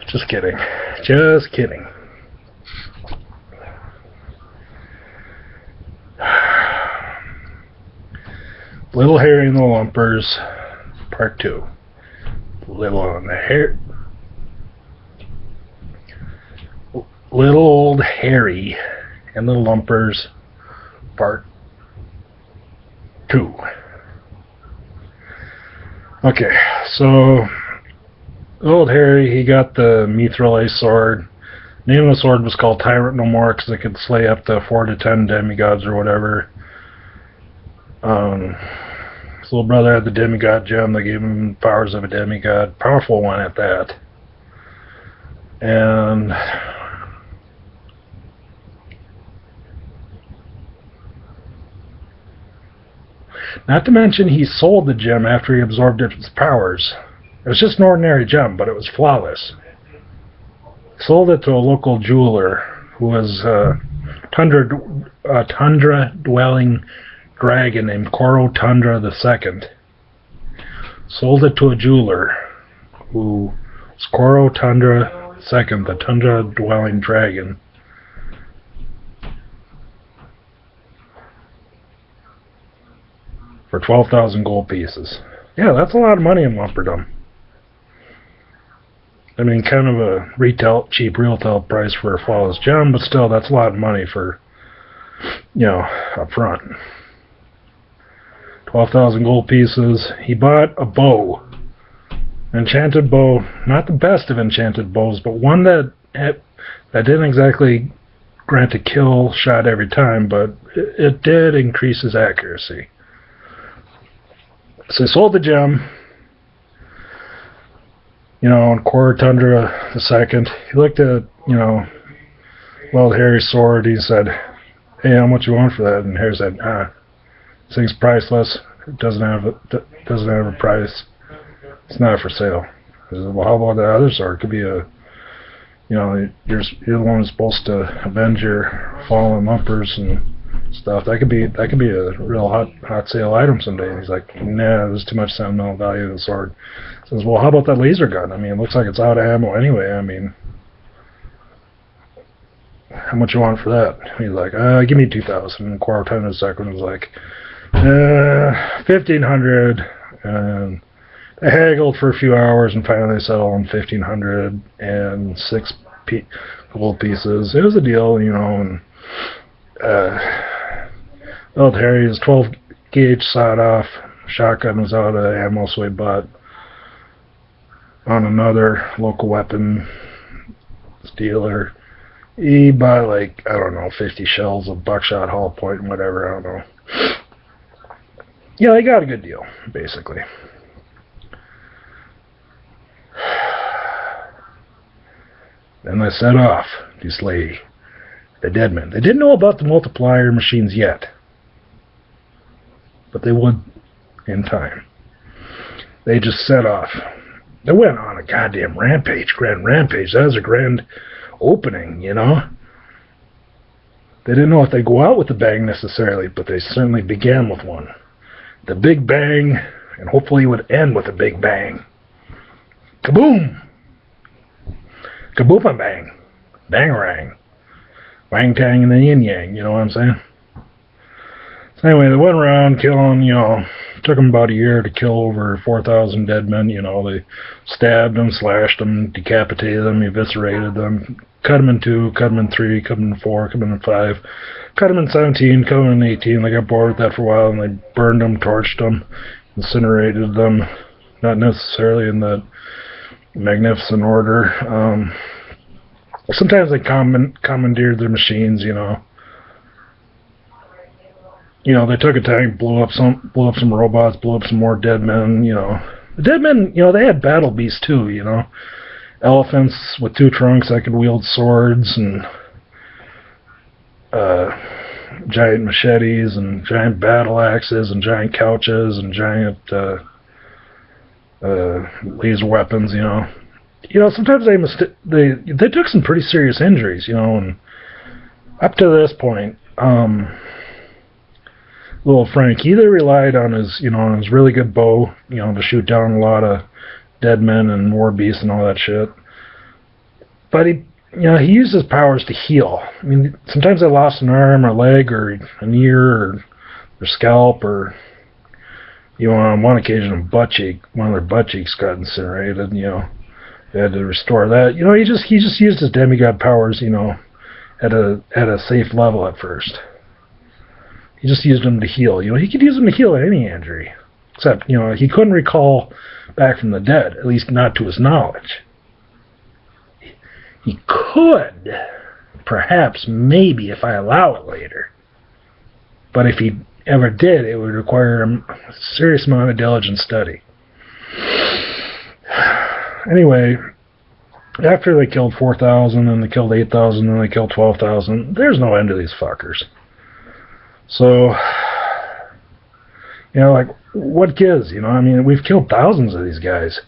Just kidding. Just kidding. Little Harry and the Lumpers, Part 2. Little Old Harry and the Lumpers, Part 2. Okay, so old Harry, he got the Mithril Ace sword. The name of the sword was called Tyrant No More because it could slay up to 4 to 10 demigods or whatever. His little brother had the demigod gem that gave him powers of a demigod. Powerful one at that. And not to mention he sold the gem after he absorbed its powers. It was just an ordinary gem, but it was flawless. He sold it to a local jeweler who was a tundra-dwelling dragon named Koro Tundra II. Sold it to a jeweler who was Koro Tundra II, the tundra-dwelling dragon. For 12,000 gold pieces. Yeah, that's a lot of money in Lumperdom. I mean, kind of a cheap retail price for a flawless gem, but still, that's a lot of money for, up front. 12,000 gold pieces. He bought a bow. Enchanted bow. Not the best of enchanted bows, but one that didn't exactly grant a kill shot every time, but it did increase his accuracy. So he sold the gem. On Koro Tundra II. He looked at, Old Harry's sword. He said, "Hey, how much you want for that?" And Harry said, "This thing's priceless. It doesn't have a price. It's not for sale." He said, "Well, how about that other sword? It could be you're the one who's supposed to avenge your fallen lumpers and stuff. That could be a real hot sale item someday." And he's like, "Nah, there's too much sentimental value to the sword." He says, "Well, how about that laser gun? I mean, it looks like it's out of ammo anyway. I mean, how much you want for that?" He's like, "Give me 2,000. And Koro Tundra II was like, 1,500. And they haggled for a few hours and finally settled on 1,500 and 6 gold pieces. It was a deal, and old Harry's 12 gauge sawed-off shotgun was out of ammo, so he bought on another local weapon dealer. He bought 50 shells of buckshot, hollow point, and whatever, I don't know. Yeah, he got a good deal, basically. Then they set off to slay the dead men. They didn't know about the multiplier machines yet, but they would in time. They just set off. They went on a goddamn grand rampage. That was a grand opening, They didn't know if they'd go out with a bang necessarily, but they certainly began with one. The big bang, and hopefully would end with a big bang. Kaboom! Kaboom and bang. Bangarang. Wang tang and the yin yang, you know what I'm saying? So anyway, they went around killing, took them about a year to kill over 4,000 dead men, they stabbed them, slashed them, decapitated them, eviscerated them, cut them in 2, cut them in 3, cut them in 4, cut them in 5, cut them in 17, cut them in 18. They got bored with that for a while and they burned them, torched them, incinerated them, not necessarily in that magnificent order. Sometimes they commandeered their machines, They took a tank, blew up some robots, blew up some more dead men, The dead men, they had battle beasts too, Elephants with 2 trunks that could wield swords and giant machetes and giant battle axes and giant couches and giant laser weapons, Sometimes they took some pretty serious injuries, and up to this point, little Frank, he either relied on his, on his really good bow, to shoot down a lot of dead men and war beasts and all that shit. But he used his powers to heal. I mean, sometimes they lost an arm or leg or an ear or their scalp or, on one occasion one of their butt cheeks got incinerated. They had to restore that. He just used his demigod powers, at a safe level at first. He just used them to heal. He could use them to heal any injury. Except, he couldn't recall back from the dead, at least not to his knowledge. He could, perhaps, maybe, if I allow it later. But if he ever did, it would require a serious amount of diligent study. Anyway, after they killed 4,000, and they killed 8,000, and they killed 12,000, there's no end to these fuckers. So, what gives? We've killed thousands of these guys.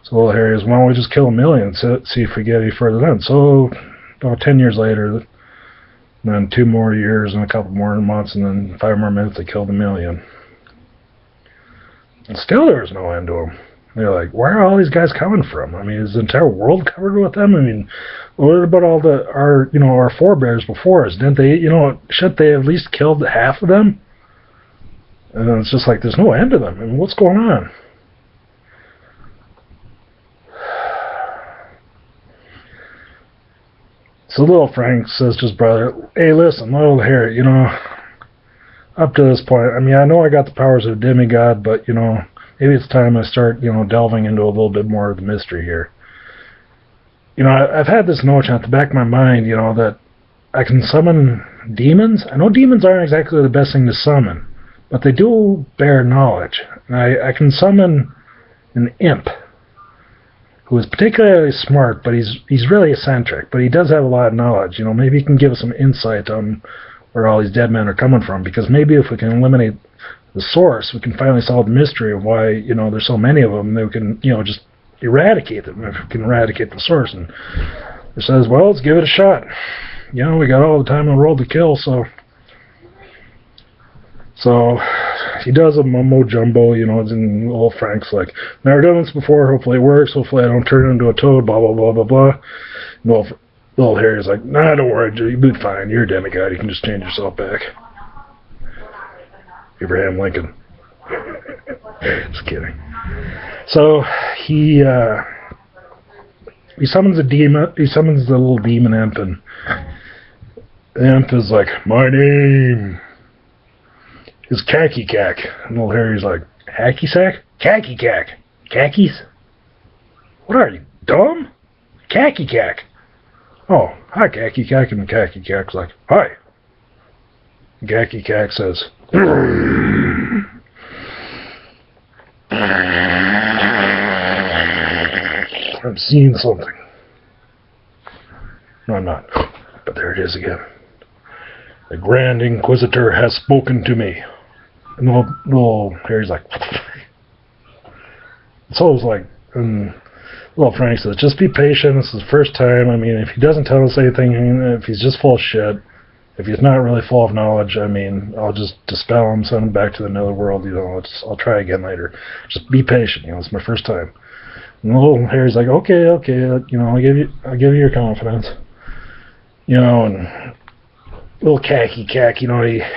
So Little Harry's, why don't we just kill 1 million, see if we get any further then. So, about 10 years later, and then 2 more years and a couple more months, and then 5 more minutes, they killed 1 million. And still there was no end to them. They're like, where are all these guys coming from? Is the entire world covered with them? What about all our forebears before us? Didn't they, shouldn't they have at least killed half of them? And then it's just like, there's no end to them. What's going on? So Little Frank says to his brother, hey, listen, Little Harry, up to this point, I know I got the powers of a demigod, but, maybe it's time I start, delving into a little bit more of the mystery here. I've had this notion at the back of my mind, that I can summon demons. I know demons aren't exactly the best thing to summon, but they do bear knowledge. And I can summon an imp who is particularly smart, but he's really eccentric, but he does have a lot of knowledge. Maybe he can give us some insight on where all these dead men are coming from, because maybe if we can eliminate the source, we can finally solve the mystery of why, there's so many of them, that we can, just eradicate them, if we can eradicate the source. And he says, well, let's give it a shot. We got all the time in the world to kill, so he does a mumbo-jumbo, and Little Frank's like, never done this before, hopefully it works, hopefully I don't turn into a toad, blah, blah, blah, blah, blah. Little Harry's like, nah, don't worry, you'll be fine, you're a demigod, you can just change yourself back. Abraham Lincoln. Just kidding. So, he summons a demon, he summons the little demon imp, and the imp is like, my name is Khaki Cack. And Little Harry's like, Hacky Sack? Khaki Cack. Khakis? What are you, dumb? Khaki Cack. Oh, hi, Khaki Cack. And the Khaki Cack's like, hi. And Khaki Cack says, I'm seeing something. No, I'm not. But there it is again. The Grand Inquisitor has spoken to me. And little Harry's like, so it's like, and Little Frank says, just be patient, this is the first time. If he doesn't tell us anything, if he's just full of shit, if he's not really full of knowledge, I'll just dispel him, send him back to the netherworld, I'll try again later. Just be patient, it's my first time. And Little Harry's like, okay, I'll give you your confidence. And little Khaki Cack, he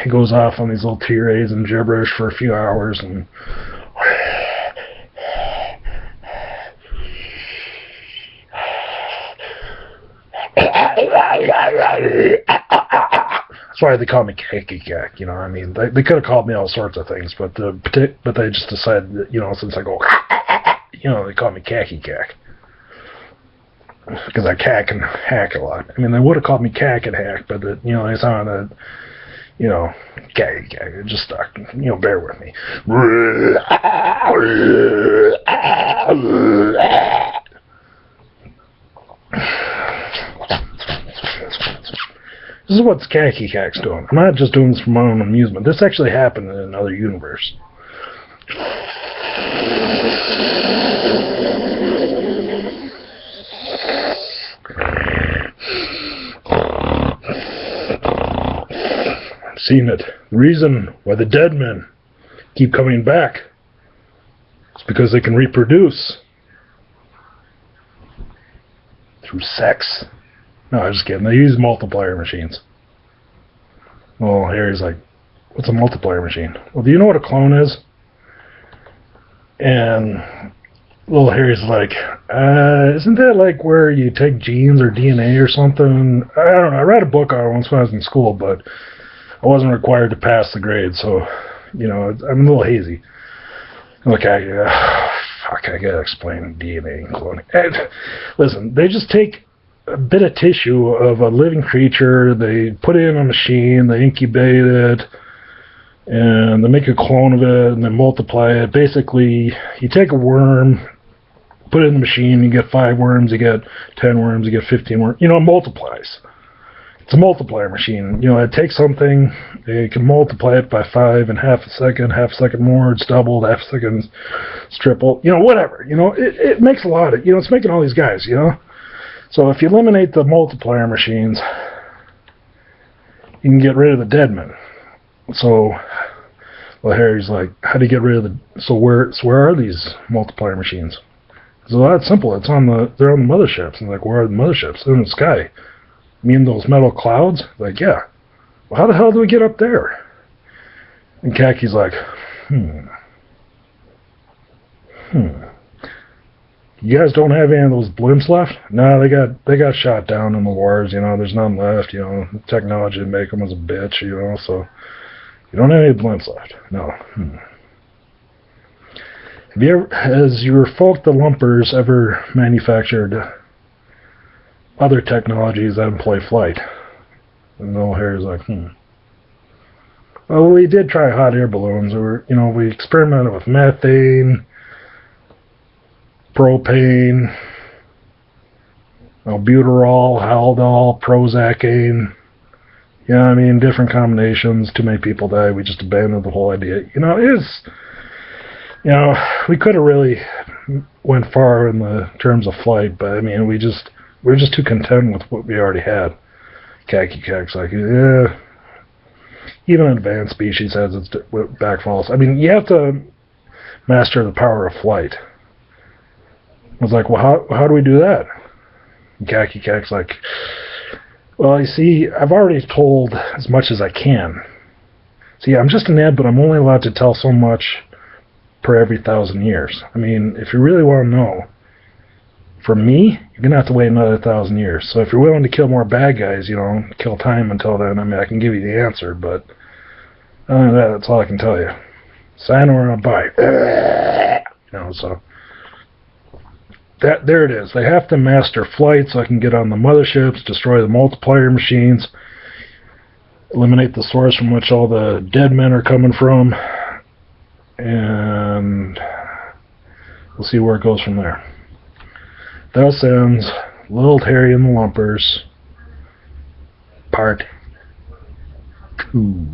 goes off on these little tirades and gibberish for a few hours, and that's why they call me Khaki Cack, They could have called me all sorts of things, but they just decided that, since I go, they call me Khaki Cack. Because I cack and hack a lot. They would have called me Cack and Hack, but, they sounded, Khaki Cack. It just stuck. Bear with me. This is what Khaki Cack's doing. I'm not just doing this for my own amusement. This actually happened in another universe. seen it. The reason why the dead men keep coming back is because they can reproduce through sex. No, I'm just kidding. They use multiplier machines. Well, Harry's like, what's a multiplier machine? Well, do you know what a clone is? And little Harry's like, isn't that like where you take genes or DNA or something? I don't know. I read a book on it once when I was in school, but I wasn't required to pass the grade, so, you know, I'm a little hazy. I'm like, fuck, I gotta explain DNA and cloning. Listen, they just take a bit of tissue of a living creature, they put it in a machine, they incubate it, and they make a clone of it, and then multiply it. Basically, you take a worm, put it in the machine, you get 5 worms, you get 10 worms, you get 15 worms. You know, it multiplies. It's a multiplier machine. You know, it takes something, they can multiply it by 5 in half a second more, it's doubled, half a second, it's tripled, you know, whatever. You know, it makes a lot of, you know, it's making all these guys, you know. So if you eliminate the multiplier machines, you can get rid of the dead men. So, well, Harry's like, how do you get rid of the, so where are these multiplier machines? So that's simple. They're on the motherships. And like, where are the motherships? They're in the sky. You mean those metal clouds? Like, yeah. Well, how the hell do we get up there? And Kaki's like, You guys don't have any of those blimps left? No, they got shot down in the wars, you know, there's none left, you know, the technology to make them was a bitch, you know, so you don't have any blimps left. No. Has your folk the Lumpers ever manufactured other technologies that employ flight? And little Harry's like, Well, we did try hot air balloons. We experimented with methane, propane, albuterol, haldol, Prozacane. Yeah, I mean, different combinations. Too many people died. We just abandoned the whole idea. We could have really went far in the terms of flight, but I mean, we're just too content with what we already had. Kak's like, yeah. Even an advanced species has its backfalls. I mean, you have to master the power of flight. I was like, well, how do we do that? And Kak's like, well, you see, I've already told as much as I can. See, I'm just an ed, but I'm only allowed to tell so much per every 1,000 years. I mean, if you really want to know, for me, you're going to have to wait another 1,000 years. So if you're willing to kill more bad guys, kill time until then, I mean, I can give you the answer, but that's all I can tell you. Sayonara, bye. So there it is. They have to master flight so I can get on the motherships, destroy the multiplier machines, eliminate the source from which all the dead men are coming from, and we'll see where it goes from there. Thus ends Little Harry and the Lumpers, Part 2.